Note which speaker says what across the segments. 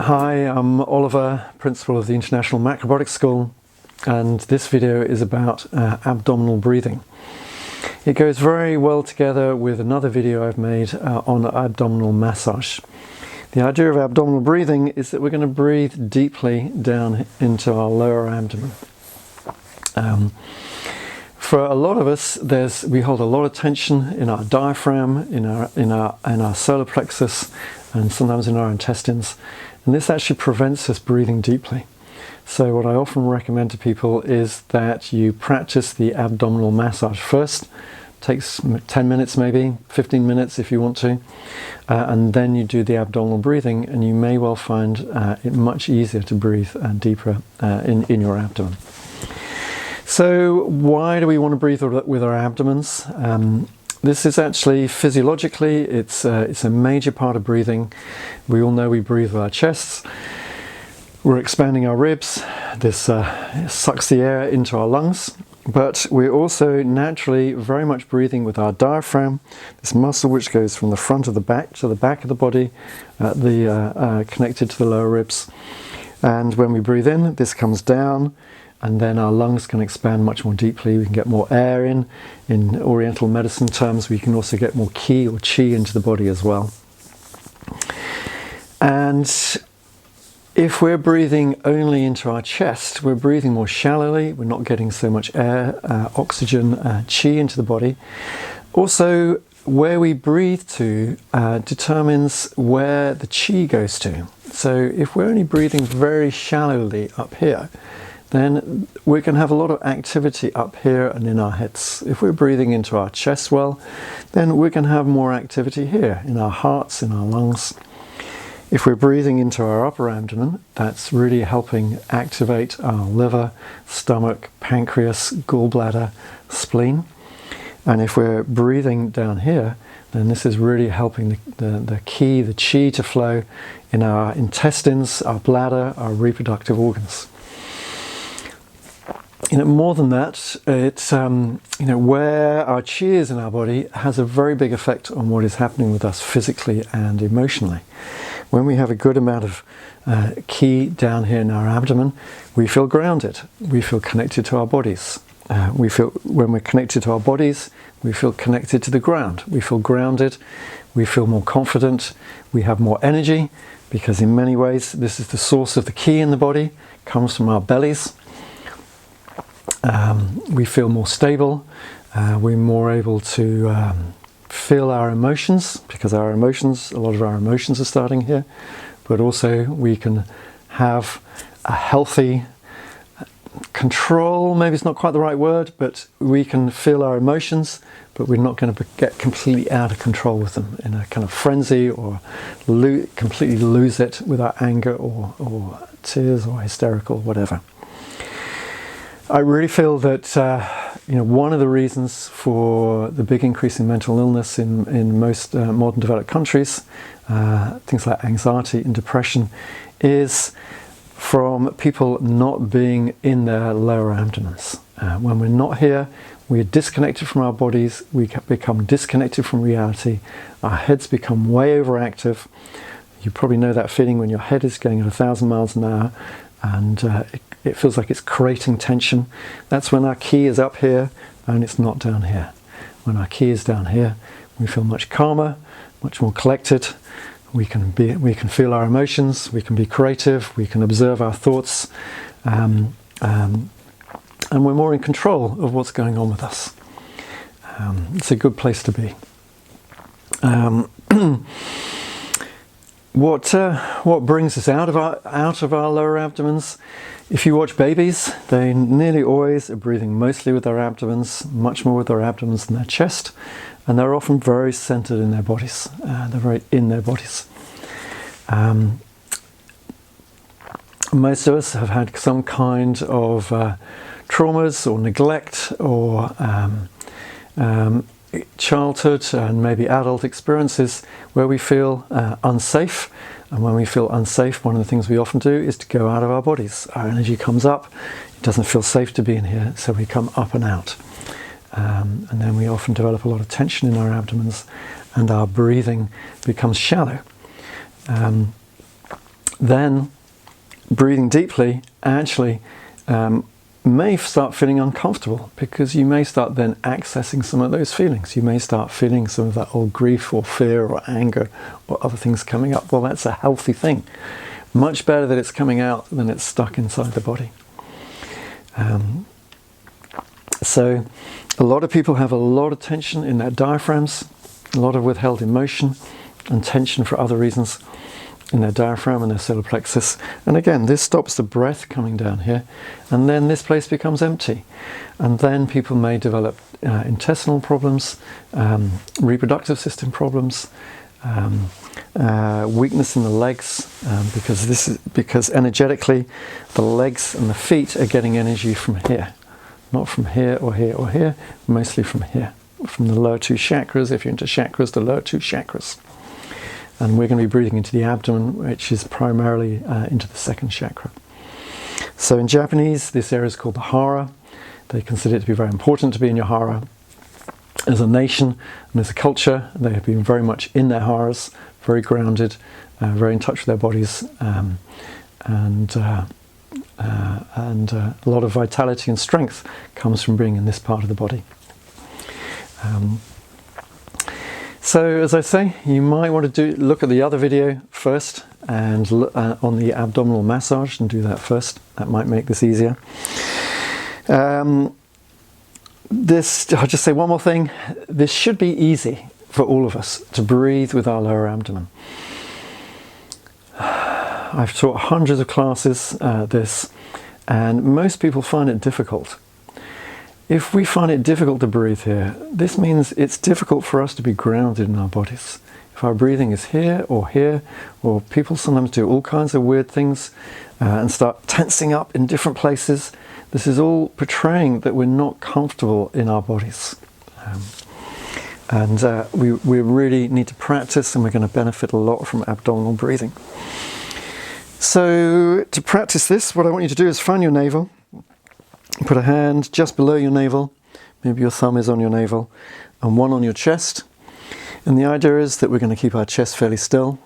Speaker 1: Hi, I'm Oliver, Principal of the International Macrobiotic School, and this video is about abdominal breathing. It goes very well together with another video I've made on abdominal massage. The idea of abdominal breathing is that we're going to breathe deeply down into our lower abdomen. For a lot of us, we hold a lot of tension in our diaphragm, in our solar plexus, and sometimes in our intestines. And this actually prevents us breathing deeply. So what I often recommend to people is that you practice the abdominal massage first. Takes 10 minutes, maybe 15 minutes if you want to, and then you do the abdominal breathing, and you may well find it much easier to breathe deeper in your abdomen. So why do we want to breathe with our abdomens? This is actually physiologically, it's a major part of breathing. We all know we breathe with our chests. We're expanding our ribs. This sucks the air into our lungs. But we're also naturally very much breathing with our diaphragm, this muscle which goes from the front of the back to the back of the body, connected to the lower ribs. And when we breathe in, this comes down, and then our lungs can expand much more deeply. We can get more air in. In Oriental medicine terms, we can also get more ki or chi into the body as well. And if we're breathing only into our chest, we're breathing more shallowly, we're not getting so much air, oxygen, chi into the body. Also, where we breathe to determines where the chi goes to. So if we're only breathing very shallowly up here, then we can have a lot of activity up here and in our heads. If we're breathing into our chest well, then we can have more activity here, in our hearts, in our lungs. If we're breathing into our upper abdomen, that's really helping activate our liver, stomach, pancreas, gallbladder, spleen. And if we're breathing down here, then this is really helping the ki, the chi to flow in our intestines, our bladder, our reproductive organs. More than that, it's where our chi is in our body has a very big effect on what is happening with us physically and emotionally. When we have a good amount of ki down here in our abdomen, we feel grounded. We feel connected to our bodies. When we're connected to our bodies, we feel connected to the ground. We feel grounded. We feel more confident. We have more energy, because in many ways this is the source of the ki in the body. It comes from our bellies. We feel more stable. We're more able to feel our emotions, because a lot of our emotions are starting here. But also we can have a healthy control, maybe it's not quite the right word, but we can feel our emotions, but we're not going to get completely out of control with them in a kind of frenzy, or completely lose it with our anger or tears or hysterical, whatever. I really feel that one of the reasons for the big increase in mental illness in most modern developed countries, things like anxiety and depression, is from people not being in their lower abdomens. When we're not here, we are disconnected from our bodies, we become disconnected from reality, our heads become way overactive. You probably know that feeling when your head is going at 1,000 miles an hour, and it feels like it's creating tension. That's when our ki is up here and it's not down here. When our ki is down here, we feel much calmer, much more collected. We can feel our emotions, we can be creative, we can observe our thoughts, and we're more in control of what's going on with us. It's a good place to be. What brings us out of our lower abdomens? If you watch babies, they nearly always are breathing mostly with their abdomens, much more with their abdomens than their chest, and they're often very centered in their bodies. They're very in their bodies. Most of us have had some kind of traumas or neglect or childhood and maybe adult experiences where we feel unsafe. And when we feel unsafe, one of the things we often do is to go out of our bodies. Our energy comes up, it doesn't feel safe to be in here, so we come up and out. And then we often develop a lot of tension in our abdomens, and our breathing becomes shallow. then breathing deeply actually may start feeling uncomfortable, because you may start then accessing some of those feelings. You may start feeling some of that old grief or fear or anger or other things coming up. Well, that's a healthy thing. Much better that it's coming out than it's stuck inside the body. So a lot of people have a lot of tension in their diaphragms, a lot of withheld emotion and tension for other reasons in their diaphragm and their solar plexus. And again, this stops the breath coming down here, and then this place becomes empty. And then people may develop intestinal problems, reproductive system problems, weakness in the legs, because energetically the legs and the feet are getting energy from here, not from here or here or here, mostly from here, from the lower two chakras. If you're into chakras, the lower two chakras. And we're going to be breathing into the abdomen, which is primarily into the second chakra. So in Japanese, this area is called the hara. They consider it to be very important to be in your hara. As a nation and as a culture, they have been very much in their haras, very grounded, very in touch with their bodies, and a lot of vitality and strength comes from being in this part of the body. So, as I say, you might want to look at the other video first and look on the abdominal massage, and do that first. That might make this easier. I'll just say one more thing. This should be easy for all of us to breathe with our lower abdomen. I've taught hundreds of classes this, and most people find it difficult. If we find it difficult to breathe here, this means it's difficult for us to be grounded in our bodies. If our breathing is here, or people sometimes do all kinds of weird things and start tensing up in different places, this is all portraying that we're not comfortable in our bodies. We really need to practice, and we're going to benefit a lot from abdominal breathing. So to practice this, what I want you to do is find your navel. Put a hand just below your navel, maybe your thumb is on your navel, and one on your chest. And the idea is that we're going to keep our chest fairly still,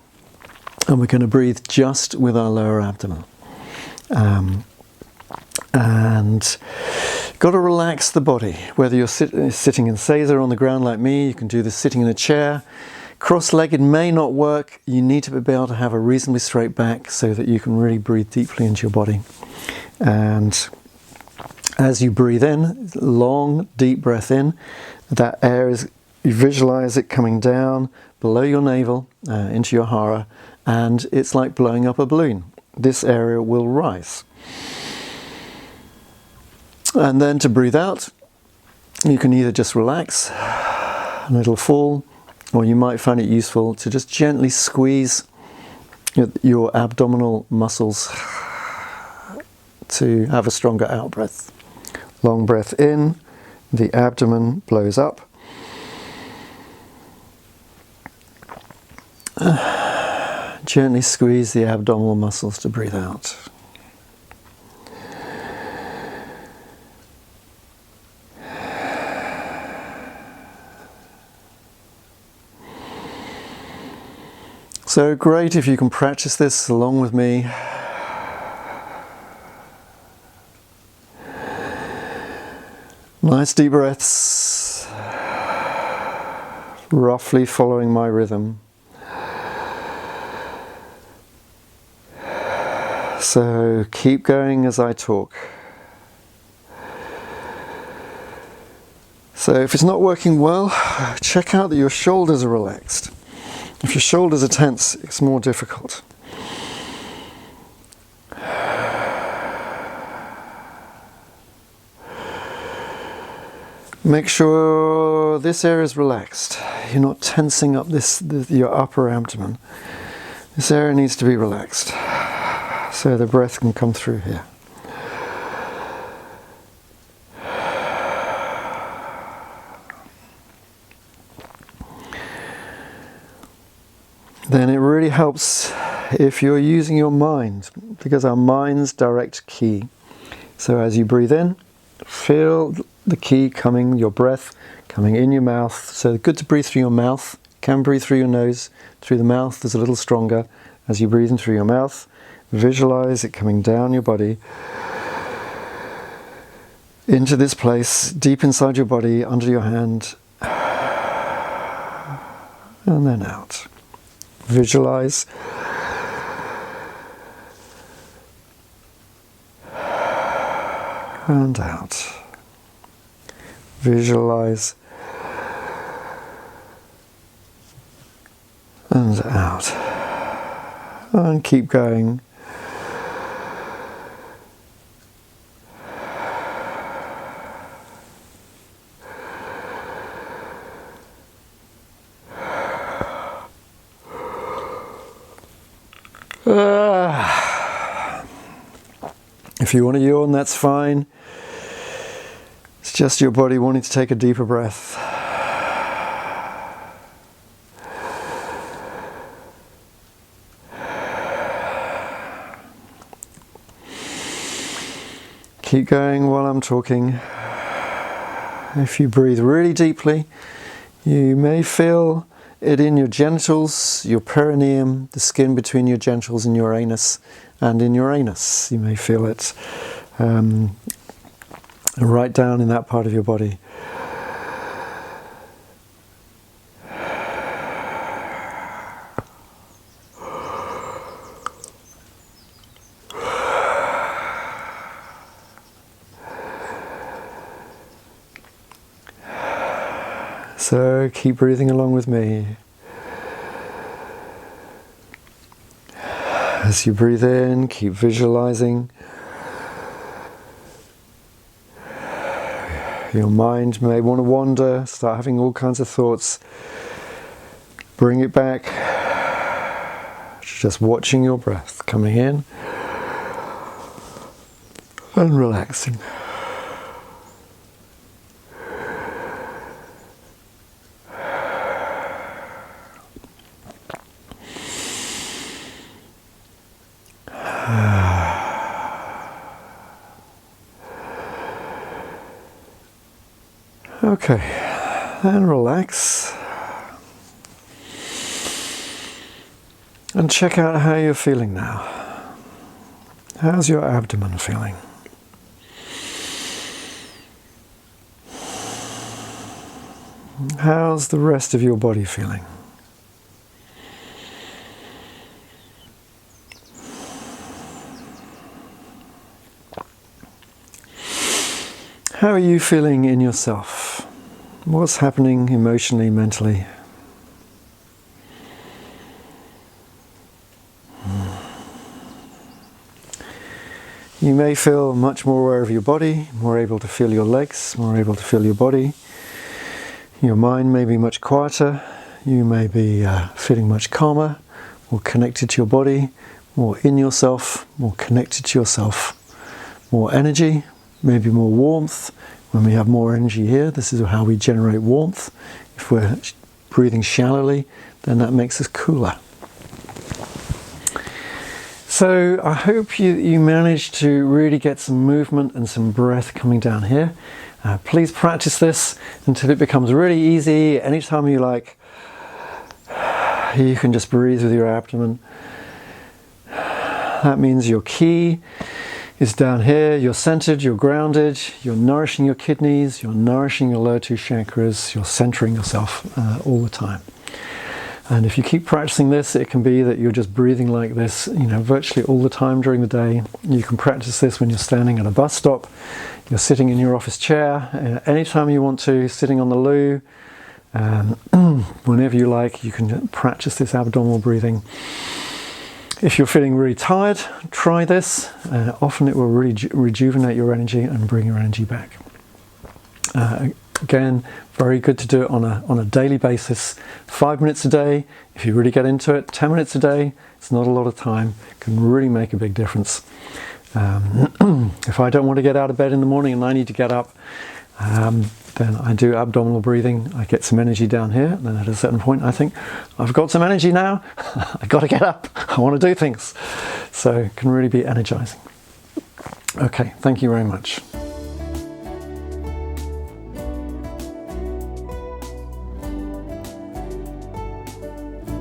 Speaker 1: and we're going to breathe just with our lower abdomen. And got to relax the body. Whether you're sitting in seiza on the ground like me, you can do this sitting in a chair. Cross-legged may not work. You need to be able to have a reasonably straight back so that you can really breathe deeply into your body. And as you breathe in, long, deep breath in, that air is, you visualize it coming down below your navel into your hara, and it's like blowing up a balloon. This area will rise. And then to breathe out, you can either just relax and it'll fall, or you might find it useful to just gently squeeze your abdominal muscles to have a stronger out breath. Long breath in, the abdomen blows up. Gently squeeze the abdominal muscles to breathe out. So great if you can practice this along with me. Nice deep breaths, roughly following my rhythm. So keep going as I talk. So if it's not working well, check out that your shoulders are relaxed. If your shoulders are tense, it's more difficult. Make sure this area is relaxed. You're not tensing up your upper abdomen. This area needs to be relaxed so the breath can come through here. Then it really helps if you're using your mind, because our mind's direct key. So as you breathe in, feel the key coming, your breath coming in your mouth. So good to breathe through your mouth. You can breathe through your nose. Through the mouth is a little stronger. As you breathe in through your mouth, Visualize it coming down your body into this place, deep inside your body, under your hand, and then out. Visualize. And out. Visualize. And out. And keep going. If you want to yawn, that's fine. It's just your body wanting to take a deeper breath. Keep going while I'm talking. If you breathe really deeply, you may feel it in your genitals, your perineum, the skin between your genitals and your anus, and in your anus. You may feel it right down in that part of your body. So keep breathing along with me. As you breathe in, keep visualizing. Your mind may want to wander, start having all kinds of thoughts. Bring it back. Just watching your breath coming in and relaxing. Okay, and relax. And check out how you're feeling now. How's your abdomen feeling? How's the rest of your body feeling? How are you feeling in yourself? What's happening emotionally, mentally? You may feel much more aware of your body, more able to feel your legs, more able to feel your body. Your mind may be much quieter. You may be feeling much calmer, more connected to your body, more in yourself, more connected to yourself, more energy, maybe more warmth. When we have more energy here, this is how we generate warmth. If we're breathing shallowly, then that makes us cooler. So I hope you managed to really get some movement and some breath coming down here. Please practice this until it becomes really easy. Anytime you like, you can just breathe with your abdomen. That means your key is down here, you're centered, you're grounded, you're nourishing your kidneys, you're nourishing your lower two chakras, you're centering yourself all the time. And if you keep practicing this, it can be that you're just breathing like this, virtually all the time during the day. You can practice this when you're standing at a bus stop, you're sitting in your office chair, anytime you want to, sitting on the loo, whenever you like, you can practice this abdominal breathing. If you're feeling really tired, try this. Often it will really rejuvenate your energy and bring your energy back. Again, very good to do it on a daily basis. 5 minutes a day. If you really get into it, 10 minutes a day. It's not a lot of time. Can really make a big difference. If I don't want to get out of bed in the morning and I need to get up, then I do abdominal breathing. I get some energy down here, and then at a certain point I think, I've got some energy now, I've got to get up, I want to do things. So it can really be energizing. Okay, thank you very much.